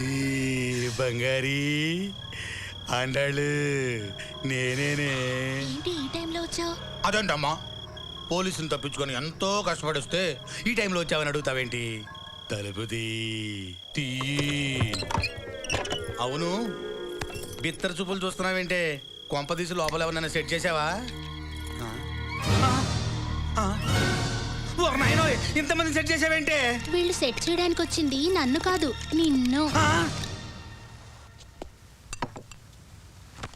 ఈ బంగారీ అండాళ్ళు నేనేనే. ఏంటి ఈ టైంలో వచ్చావు? అదేంటమ్మా, పోలీసుని తప్పించుకొని ఎంతో కష్టపడి వస్తే ఈ టైంలో వచ్చావని అడుగుతావేంటి? తలుపు తీ. అవును, బిత్తర చూపులు చూస్తున్నావేంటే? కొంపదీసి లోపల ఎవరన్నా సెట్ చేసావా? ఇంతమంది సెట్ చేసావేంటే? వీళ్ళు సెట్ చేయడానికి వచ్చింది నన్ను కాదు, నిన్ను.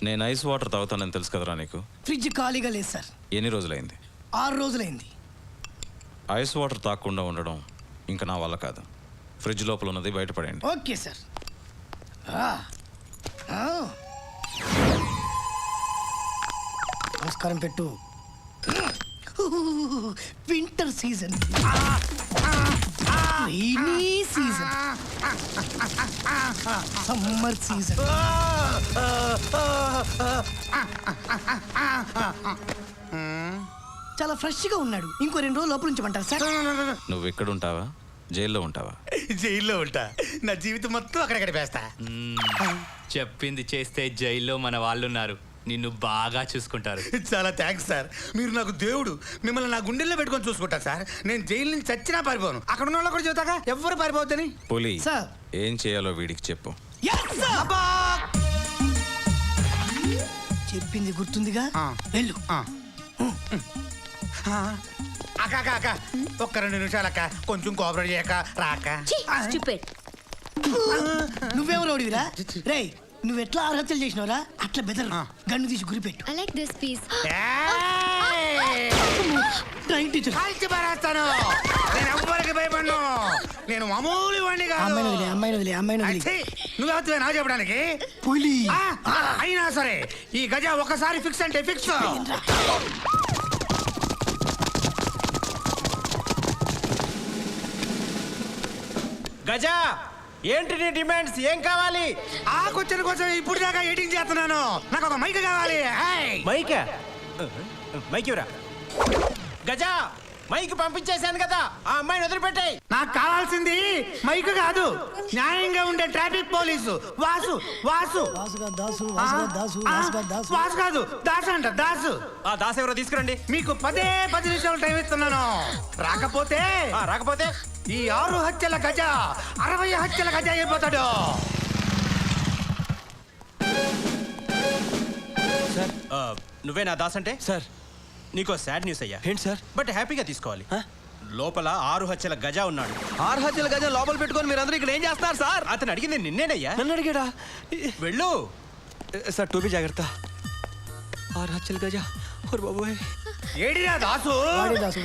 నేను ఐస్ వాటర్ తాగుతానని తెలుసు కదరా నీకు? ఫ్రిడ్జ్ ఖాళీగా లేదు సార్. ఎన్ని రోజులైంది? 6 రోజులైంది. ఐస్ వాటర్ తాగకుండా ఉండడం ఇంకా నా వల్ల కాదు. ఫ్రిడ్జ్ లోపల ఉన్నది బయటపడండి. Okay sir. నమస్కారం పెట్టు. Winter season, rainy season, summer season. చాలా ఫ్రెష్ గా ఉన్నాడు. ఇంకో 2 రోజులు లోపల ఉంచమంటారు సార్? నువ్వు ఎక్కడ ఉంటావా? జైల్లో ఉంటావా? జైల్లో ఉంటా. నా జీవితం మొత్తం అక్కడ గడిపేస్తా. చెప్పింది చేస్తే జైల్లో మన వాళ్ళున్నారు, నిన్ను బాగా చూసుకుంటారు. చాలా థ్యాంక్స్ సార్, మీరు నాకు దేవుడు. మిమ్మల్ని నా గుండెల్లో పెట్టుకొని చూసుకుంటా సార్. నేను జైలు నుంచి చచ్చినా పారిపోను. అక్కడ ఉన్న వాళ్ళు కూడా చెబుతాగా ఎవ్వరు పారిపోవద్దని. పులి సార్ ఏం చేయాలో వీడికి చెప్పు. చెప్పింది గుర్తుందిగా? వెళ్ళు. అక్క అక్క అక్క, ఒక్క 2 నిమిషాలు అక్క, కొంచెం కోఆపరేట్ చేయక రాక. నువ్వేమో రౌడివిరా? రేయ్, నువ్వు ఎట్లా ఆత్మహత్యలు చేసినవరా? అట్లా బెదరు. గన్ను తీసి గురిపెట్టు. I like this piece. Drawing teacher. కాల్చి పారేస్తాను. నేను ఎవ్వరికి భయపడను. నేను మామూలు వాడిని కాదు. అమ్మాయిని వదిలే. నువ్వు అవుతావే నా చెప్పడానికి? పులి. అయినా సరే ఈ గజ ఒకసారి ఫిక్స్ అంటే ఫిక్స్. గజా, ఏంటి నీ డిమాండ్స్? ఏం కావాలి? ఆ క్వశ్చన్ కోసం ఇప్పుడు దాకా ఎడిటింగ్ చేస్తున్నాను. నాకు ఒక మైక్ కావాలి. మైకా? మైక్ ఇవ్వరా. గజా, మైక్ పంపించేశాను కదా, ఆ అమ్మాయిని వదిలిపెట్టాయి. నాకు కావాల్సింది మైక్ కాదు, న్యాయంగా ఉండే ట్రాఫిక్ పోలీసు. వాసు వాసు వాసు కాదు, దాసు అంట. దాసు. ఆ దాస్ ఎవరో తీసుకురండి. మీకు 10 నిమిషాలు టైం ఇస్తున్నాను. రాకపోతే రాకపోతే ఈ 6 హత్యల గజ 60 హత్యల గజ అయిపోతాడు. సార్, నువ్వే నా దాస్ అంటే? సార్, నీకో సాడ్ న్యూస్ అయ్యా. ఏంటి సార్? బట్ హ్యాపీగా తీసుకోవాలి. లోపల 6 హత్యల గజ ఉన్నాడు. 6 హత్యల గజ లోపల పెట్టుకొని మీరందరూ ఇక్కడ ఏం చేస్తున్నారు సార్? అతను అడిగింది నిన్నేనయ్యా. నన్ను అడిగాడా? వెళ్ళు సార్, టోపీ జాగ్రత్త. 6 హత్యల గజ. ఓర్ బాబోయ్. ఏడిరా దాసు?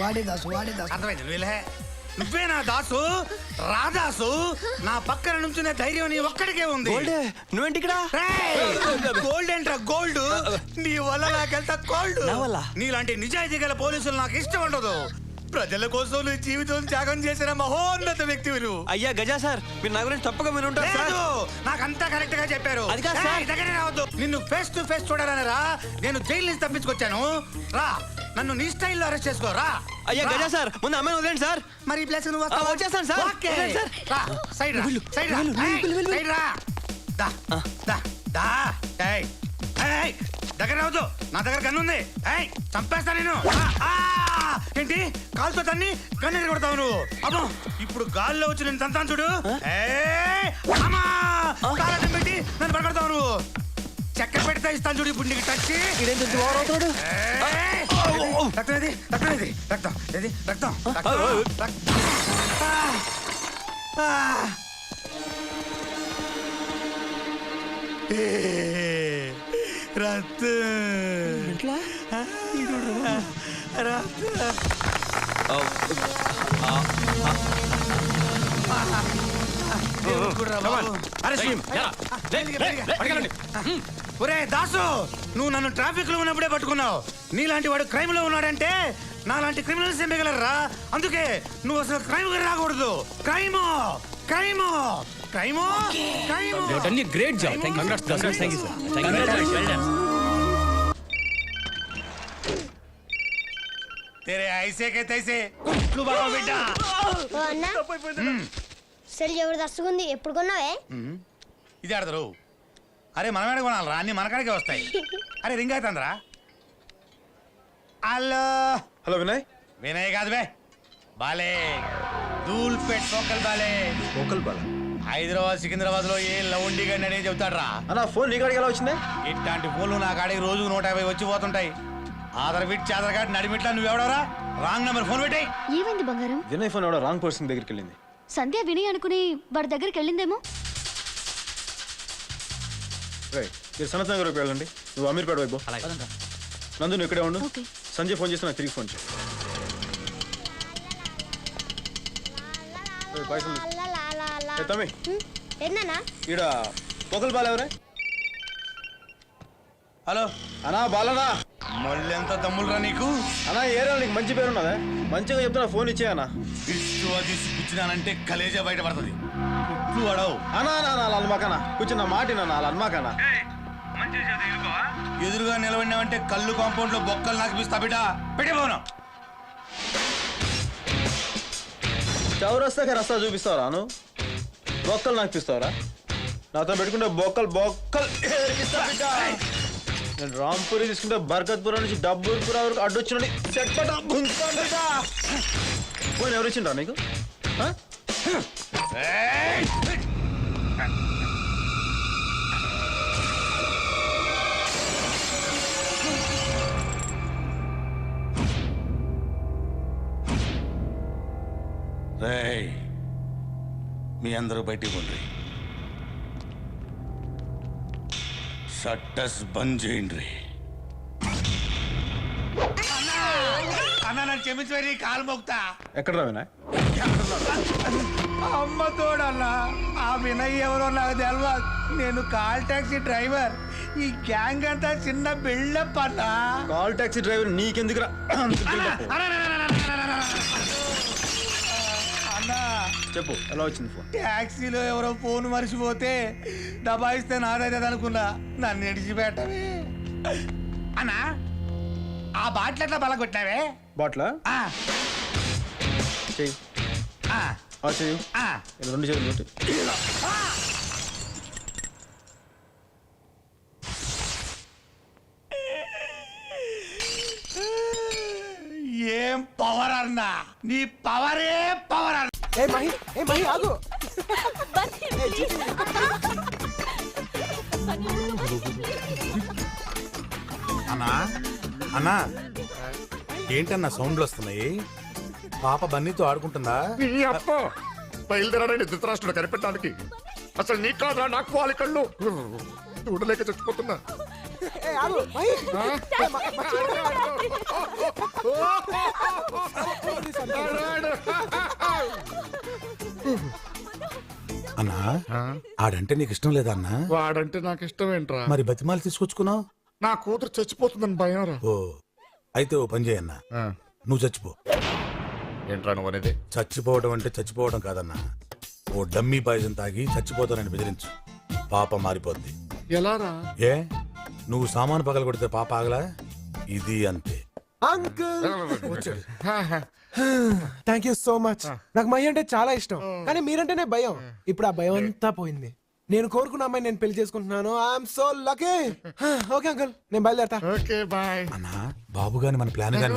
వాడే దాసు. అర్థమైంది. నువ్వే నా దాసు, రాదాసు. నా పక్కన నుంచునే ధైర్యం నీ ఒక్కడికే ఉంది. నువ్వేంటి ఇక్కడ? గోల్డ్ ఏంట్రా గోల్డ్? నీ వల్ల నాకెంత గోల్డ్. నీలాంటి నిజాయితీ గల పోలీసులు నాకు ఇష్టం ఉండదు. ప్రజల కోసం నీ జీవితం త్యాగం చేసిన మహోన్నత వ్యక్తులు. అయ్యా గజా సార్, మీరు నా గురించి తప్పగా మీరు ఉంటారు సార్. నాకంతా కరెక్ట్ గా చెప్పారు. అది కాదు సార్. దగ్గర రావద్దు. నిన్ను ఫేస్ టు ఫేస్ చూడాలని రా. నేను జైలు నుంచి తప్పించుకొచ్చాను. రా, నన్ను నీ స్టైల్లో అరెస్ట్ చేసుకోరా. అయ్యా గజా సార్, ముందు అమ్మాయిని వదిలేండి సార్. మరి ఈ ప్లేస్ నువ్వు వచ్చేస్తాను సార్. ఓకే. రా, సైడ్ రా, సైడ్ రా, సైడ్ రా. దా దా దా. ఏయ్ ఏయ్, దగ్గర రావద్దు. నా దగ్గర గన్ను ఉంది. ఏయ్, చంపేస్తా నేను. ఏంటి కాలుతో తన్ని గన్ను కొడతావు నువ్వు? అమ్మో, ఇప్పుడు గాల్లో వచ్చి నేను తంతాను చూడు. కాలం పెట్టి నన్ను పడగొడతావు నువ్వు. చక్కెర పెడితే ఇస్తాను చూడు. ఇప్పుడు నీకు టచ్. రక్తం ఏది? రక్తం ఏది? రక్తం ఏది? రక్తం ఒరే దాసు, నువ్వు నన్ను ట్రాఫిక్ లో ఉన్నప్పుడే పట్టుకున్నావు. నీలాంటి వాడు క్రైమ్ లో ఉన్నాడంటే నాలాంటి క్రిమినల్స్ ఏం మిగలరా. అందుకే నువ్వు అసలు క్రైమ్ గా రాకూడదు. Crime crime crime crime. Great job. Thank you sir. तेरे ऐसे के तैसे कुछ बेटा। సెల్ జబర్దస్త్ ఉంది. ఎప్పుడు కొన్నావే? ఇది ఆడతారు. అరే మనం ఏడ కొనాలరా, అన్ని మన కాడికే వస్తాయి. అరే రింగ్ అవుతుందిరా. Hello hello Vinay. వినయ్ కాదు బే, బాలే దూల్పేట్ లోకల్ బాలే. లోకల్ బాల హైదరాబాద్ సికింద్రాబాద్ లో ఏ లవండి గడి అనే చెబుతాడు రా. అన్న ఫోన్ నీ కాడికి ఎలా వచ్చింది? ఇట్లాంటి ఫోన్లు నా కాడికి రోజు 150 వచ్చి పోతుంటాయి. ఆధార్ బిట్ ఆధార్ కార్డు నడిమిట్లా నువ్వెవడరా? రాంగ్ నెంబర్ ఫోన్ పెట్టాయి. ఏమైంది బంగారం? వినయ్ ఫోన్ ఎవడో రాంగ్ పర్సన్ దగ్గరికి వెళ్ళింది. సంధ్య వినయ్ అనుకుని వాడి దగ్గరికి వెళ్ళిందేమో. రైట్, మీరు సనత్ నగర్ వైపు వెళ్ళండి. నువ్వు అమీర్పేట వైపు. నందు నువ్వు ఇక్కడే ఉండు. ఓకే. సంజయ్ ఫోన్ చేస్తే నాకు తిరిగి ఫోన్ చేయి. పైసలు తమ్మి ఎన్నా ఈడ లోకల్ బాల ఎవరే? హలో అనా బాలనా? మళ్ళీ ఎంత తమ్ముళ్ళరా నీకు? అన్నా ఏరియా నీకు మంచి పేరు ఉన్నదా? మంచిగా చెప్తున్నా, ఫోన్ ఇచ్చేయనా. ఇష్టు అది కూర్చున్నానంటే కలేజా బయట పడుతుంది. కుట్లు అడవు అనా అల్మాకనా కూర్చున్న మాటినా అల్మాకనా. ఎదురుగా నిలబడినావంటే కళ్ళు కాంపౌండ్ లో బొక్కలు నాకు పిస్తా బిడ్డ పెట్టిపోను. చౌరస్తాకి రస్తా చూపిస్తావరా? నువ్వు బొక్కలు నాకు పిస్తావరా? నాతో పెట్టుకుంటే బొక్కలు బొక్కలు ఏరిపిస్తా బిడ్డ. నేను రాంపూరి తీసుకుంటే బర్కత్పురం నుంచి డబ్బుల్పురా వరకు అడ్డొచ్చినండి సెట్ పట్ట గుంజుతాను బిడ్డ. ఫోన్ ఎవరు ఇచ్చిండ్రా నీకు? రేయ్ మీ అందరూ బయటికి పోండి. షట్టర్స్ బంద్ చేయండి. అన్న నన్ను క్షమించి కాలు మోగుతా. ఎక్కడ రా వినాయ్? అమ్మ తోడన్నా, ఆ వినయ్ ఎవరో నాకు తెలియదు. నేను కాల్ టాక్సీ డ్రైవర్. ఈ గ్యాంగ్ అంతా చిన్న బిల్డప్ అన్నా. కాల్ టాక్సీ డ్రైవర్ నీకెందుకురా? అన్నా చెప్పు, ఎలా వచ్చింది ఫోన్? ట్యాక్సీలో ఎవరో ఫోన్ మర్చిపోతే దబాయిస్తే నాదైతే అనుకున్నా. నన్ను విడిచిపెట్టవే అన్నా. ఆ బాటిల్ ఎట్లా బల కొట్టినావే? బాట్లా చెయ్యి. చెయ్యి రెండు చేతులు కొట్టి. ఏం పవర్ అన్నా, నీ పవరే పవర్ అన్నా. ఆగు. అన్నా అన్నా ఏంటన్నా సౌండ్లు వస్తున్నాయి? పాప బన్నీతో ఆడుకుంటుందా? బయలుదేరాడండి ధృతరాష్ట్రుడు కనిపెట్టడానికి. అసలు నీ కాదురా నాకు వాలి కళ్ళు చూడలేక చచ్చిపోతున్నా. అన్నా ఆడంటే నీకు ఇష్టం లేదా అన్నా? వాడంటే నాకు ఇష్టం ఏంట్రా? మరి బతిమాలు తీసుకొచ్చుకున్నావు? నా కూతురు చచ్చిపోతుందని భయం రా. ఓ అయితే ఓ పని చేయన్నా, నువ్వు చచ్చిపో. ఏంట్రా నువ్వు అనేది? చచ్చిపోవడం అంటే చచ్చిపోవడం కాదన్నా, ఓ డమ్మీ పాయిజన్ తాగి చచ్చిపోతానని బెదిరించు. పాప మారిపోద్ది. ఎలా రా? ఏ నువ్వు సామాను పగల కొడితే పాప ఆగలా? ఇది అంతే. Thank you so much. నాకు మై అంటే చాలా ఇష్టం, కానీ మీరంటేనే భయం. ఇప్పుడు ఆ భయం అంతా పోయింది. నేను కోరుకున్న అమ్మాయి నేను పెళ్లి చేసుకుంటున్నాను. I'm so lucky. Okay uncle, నేను బయలుదేరతా. Okay bye. అన్నా బాబు గాని మన ప్లాన్ గాని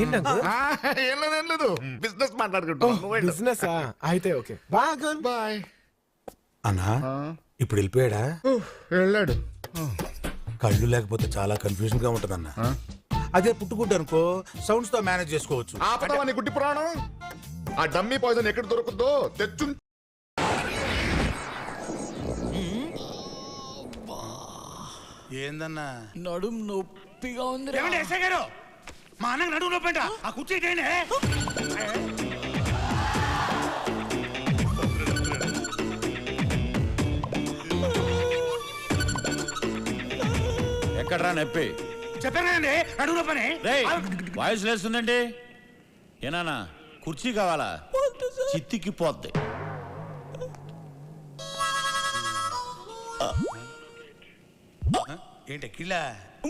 ఏంటి అంకుల్? ఏం లేదు, బిజినెస్ మాట్లాడుకుంటున్నాను. బిజినెస్ అయితే ఓకే బాయ్ అంకుల్. బాయ్. అన్నా ఇప్పుడు వెళ్ళిపోయాడా? వెళ్ళాడు. కళ్ళు లేకపోతే చాలా కన్ఫ్యూజన్ గా ఉంటదన్నా. అదే పుట్టుకుంటే అనుకో సౌండ్స్ తో మేనేజ్ చేసుకోవచ్చు. ఆపదవని గుడ్డి పురాణం. ఆ డమ్మీ పాయిజన్ ఎక్కడ దొరుకుతుందో తెచ్చు. ఏందన్నా నడుం నొప్పిగా ఉంది. ఎస్ఐ గారు, మా అన్నకు నడుము నొప్పంట. ఆ కుర్చీ ఇటేయండి. ఎక్కడ్రా నొప్పి? చెప్పాను కదండి నడుము నొప్పని. వాయిస్ లేస్తుందండి. ఏనానా కుర్చీ కావాలా? చిత్తికి పోద్ది. ఏంటి కిళ్ళ?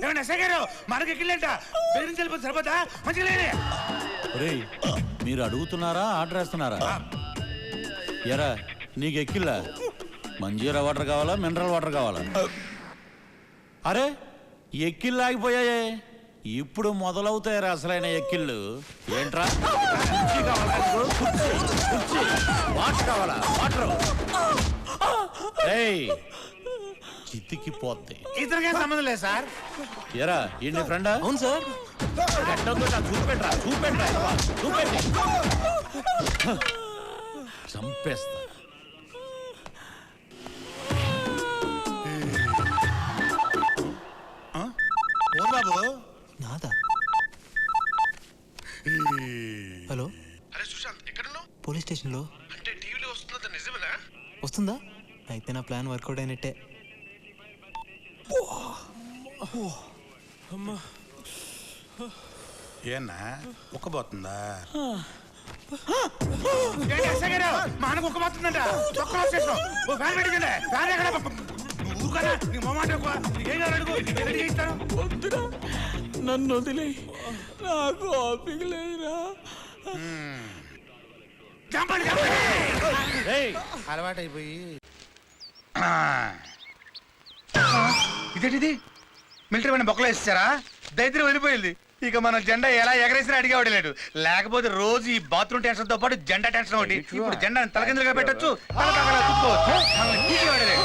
ఏమండి ఎస్ఐ గారు, మనకి కిళ్ళంట. బెదిరించి వెళ్ళిపోతే సరిపోతా? మంచిగా లేని మీరు అడుగుతున్నారా ఆర్డర్ వేస్తున్నారా? ఎరా నీకు ఎక్కిల్లా మంజీరా వాటర్ కావాలా మినరల్ వాటర్ కావాలా? అరే ఎక్కిళ్ళు ఆగిపోయాయే, ఇప్పుడు మొదలవుతాయరా అసలైన ఎక్కిళ్ళు. ఏంట్రా కుర్చీ కావాలా నీకు? కుర్చీ వాటర్ కావాలా? వాటర్ చితికి పోతే ఇతనికే సంబంధం లేదు సార్. ఎరా ఈ ఫ్రెండా? అవును సార్. చూపెట్రా చూపెట్రా చూపెట్టి చంపేస్తా. బాబు నాదా? హలో, అరే సుశాంత్ ఎక్కడున్నావు? పోలీస్ స్టేషన్లో. అంటే టీవీలో వస్తుందంత నిజమేనా? వస్తుందా? అయితే నా ప్లాన్ వర్కౌట్ అయినట్టే. ఏనా ఉక్కబోతుందా? మానకు ఒక మాత్రందంట. ఫ్యాన్ పెట్టించండి. ఫ్యాన్ ఎక్కడ? ఊరుకోరా, నీ మొహమాట ఎక్కువ. నీకేం కావాలి అడుగు, నేను రెడీ చేయిస్తాను. నన్ను వదిలే, నాకు ఓపిక లేదురా. చంపండి చంపండి. అలవాటైపోయి ఇదేంటిది? మిలిటరీ వాడిని బొక్కలో వేసేసారా? దైత్యం వెళ్ళిపోయింది. ఇక మన జెండా ఎలా ఎగరేసినా అడిగేవాడు లేడు. లేకపోతే రోజు ఈ బాత్రూమ్ టెన్షన్ తో పాటు జెండా టెన్షన్ ఒకటి. ఇప్పుడు జెండా తలకిందులుగా పెట్టొచ్చు, తల తగలా చుట్టుకోవచ్చు. మనల్ని పీకేవాడు లేడు.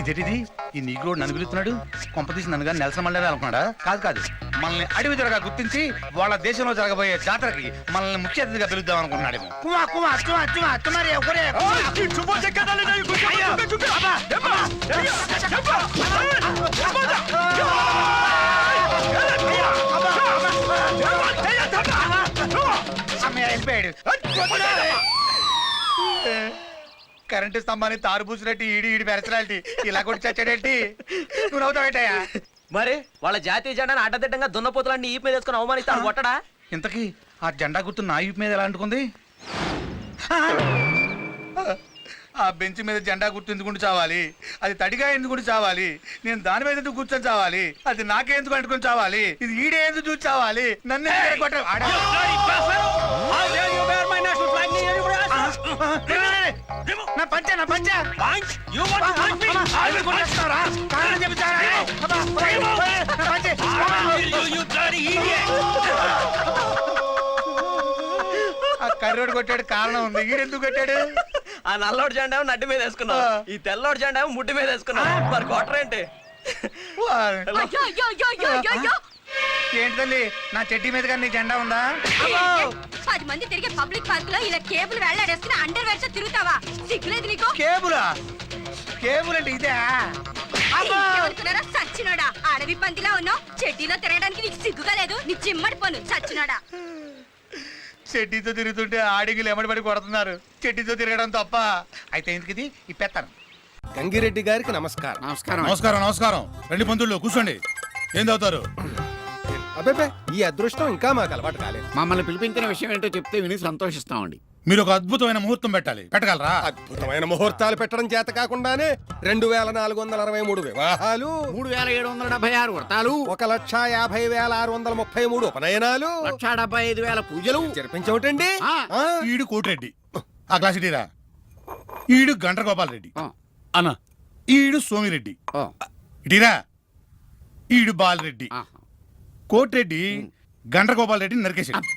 ఇదేంటిది? ఈ నీగ్రోడ్ నన్ను పిలుస్తున్నాడు. కొంపతీసి నన్ను కానీ నెల్సన్ మండలి అనుకున్నాడా? కాదు కాదు, మనల్ని అడవి జరగా గుర్తించి వాళ్ళ దేశంలో జరగబోయే జాతరకి మనల్ని ముఖ్య అతిథిగా పిలుద్దాం అనుకున్నాడు. కుమా కుమా అచ్చుమా అచ్చుమా అచ్చుమారి ఒకరే. వెళ్ళిపోయాడు. కరెంటు స్తంభాన్ని తారు పూసినట్టు ఈడి పెరచలాంటి ఇలా కొట్టి చచ్చాడేంటి? నువ్వు నవ్వుతావేటయ్యా? మరి వాళ్ళ జాతీయ జెండాను అడ్డదిడ్డంగా దున్నపోతులన్నీ ఈ మీద వేసుకుని అవమానిస్తాను కొట్టడా? ఇంతకీ ఆ జెండా గుర్తు నా ఈపు మీద ఎలా అంటుకుంది? ఆ బెంచ్ మీద జెండా గుర్తు ఎందుకు చావాలి? అది తడిగా ఎందుకు చావాలి? నేను దాని మీద ఎందుకు కూర్చొని చావాలి? అది నాకే ఎందుకు అంటుకొని చావాలి? ఇది ఈడే ఎందుకు చూసి చావాలి? నన్ను నా పంచ నా పంచ కర్రోడు కొట్టాడు, కారణం ఉంది. ఈడెందుకు కొట్టాడు? ఆ నల్లోడు జెండా నడ్డి మీద వేసుకున్నావు, ఈ తెల్లోడు జెండా ముడ్డి మీద వేసుకున్నావు. మరి కొట్టరేంటి? ఏంటి తల్లి, నా చెడ్డీ మీద కానీ నీ జెండా ఉందా? 10 మంది తిరిగే పబ్లిక్ పార్క్ లో ఇలా కేబుల్ వెళ్ళాడేసుకుని అండర్ వేర్స్ తిరుగుతావా? సిగ్గులేదు నీకు? కేబులా? కేబుల్ అంటే ఇదే? ఎవరుకున్నారా సచ్చినోడా? అడవి పందిలా ఉన్నావు, చెడ్డీలో తిరగడానికి నీకు సిగ్గుగా లేదు? నీ చిమ్మడి పను సచ్చినోడా. చెడ్డీతో తిరుగుతుంటే ఆడిగిలు ఎమ్మడి కొడుతున్నారు. చెడ్డీతో తిరగడం తప్ప. అయితే ఎందుకు ఈ పెత్తనం? గంగిరెడ్డి గారికి నమస్కారం. నమస్కారం నమస్కారం నమస్కారం. రెండు పంతుల్లో కూర్చోండి. ఏం చదువుతారు? అబ్బే, ఈ అదృష్టం ఇంకా మాకు అలవాటు కాలేదు. మమ్మల్ని పిలిపించిన విషయం ఏంటో చెప్తే విని సంతోషిస్తామండి. మీరు ఒక అద్భుతమైన ముహూర్తం పెట్టాలి. పెట్టగలరా? అద్భుతమైన ముహూర్తాలు పెట్టడం చేత కాకుండానే 2463 వివాహాలు, 3776 వ్రతాలు, 1,50,633 ఉపనయనాలు, 1,75,000 పూజలు జరిపించవటండి. ఈడు కోటిరెడ్డి, ఆ క్లాస్ ఇటీరా. ఈడు గండ్ర గోపాల్ రెడ్డి అన్న. ఈడు సోమిరెడ్డి ఇటీరా. ఈడు బాలరెడ్డి. కోటిరెడ్డి గండ్ర గోపాల్ రెడ్డిని నరికేశాడు.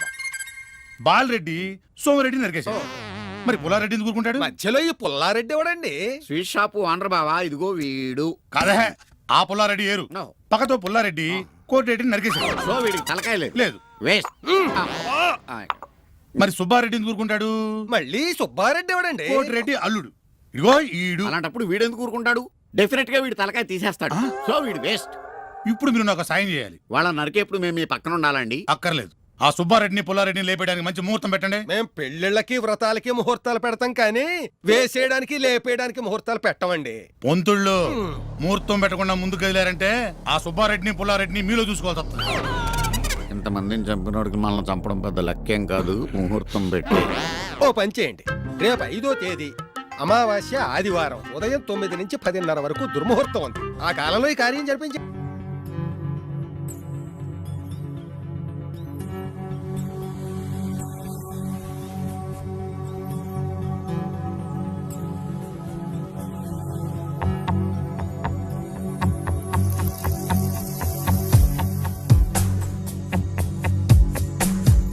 బాలరెడ్డి సోమిరెడ్డి నరికేశాడు. మరి పుల్లారెడ్డి ఎందుకు ఊరుకుంటాడు? మధ్యలో ఈ పుల్లారెడ్డి ఎవడండి? స్వీట్ షాపు ఆంధ్ర బావా, ఇదిగో వీడు. కాదే, ఆ పుల్లారెడ్డి ఏరు. పక్కతో పుల్లారెడ్డి కోటిరెడ్డిని నరికేశాడు. సో వీడికి తలకాయ లేదు. వేస్ట్. మరి సుబ్బారెడ్డి ఎందుకు ఊరుకుంటాడు? మళ్ళీ సుబ్బారెడ్డి ఎవడండి? కోటిరెడ్డి అల్లుడు. ఇదిగో ఈడు. అలాంటప్పుడు వీడు ఎందుకు ఊరుకుంటాడు? డెఫినెట్ గా వీడి తలకాయ తీసేస్తాడు. సో వీడు వేస్ట్. ఇప్పుడు మీరు నాకు సాయం చేయాలి. వాళ్ళ నరికేప్పుడు మేము మీ పక్కన ఉండాలండి. అక్కర్లేదు. ఆ సుబ్బారెడ్డిని పుల్లారెడ్డిని లేపేయడానికి మంచి ముహూర్తం పెట్టండి. మేం పెళ్ళిళ్ళకి వ్రతాలకి ముహూర్తాలు పెడతాం కానీ వేసేయడానికి లేపేయడానికి ముహూర్తాలు పెట్టమండి. పొంతుళ్ళు ముహూర్తం పెట్టకుండా ముందుకు వెళ్ళారంటే ఆ సుబ్బారెడ్డిని పుల్లారెడ్డిని మీలో చూసుకోవాల్సి వస్తుంది. ఇంతమందిని చంపినోడికి మనల్ని చంపడం పెద్ద లక్ష్యం కాదు. ముహూర్తం పెట్టి ఓ పని చేయండి. రేపు 5వ తేదీ అమావాస్య ఆదివారం ఉదయం 9 నుంచి 10:30 వరకు దుర్ముహూర్తం ఉంది. ఆ కాలంలో ఈ కార్యం జరిపించి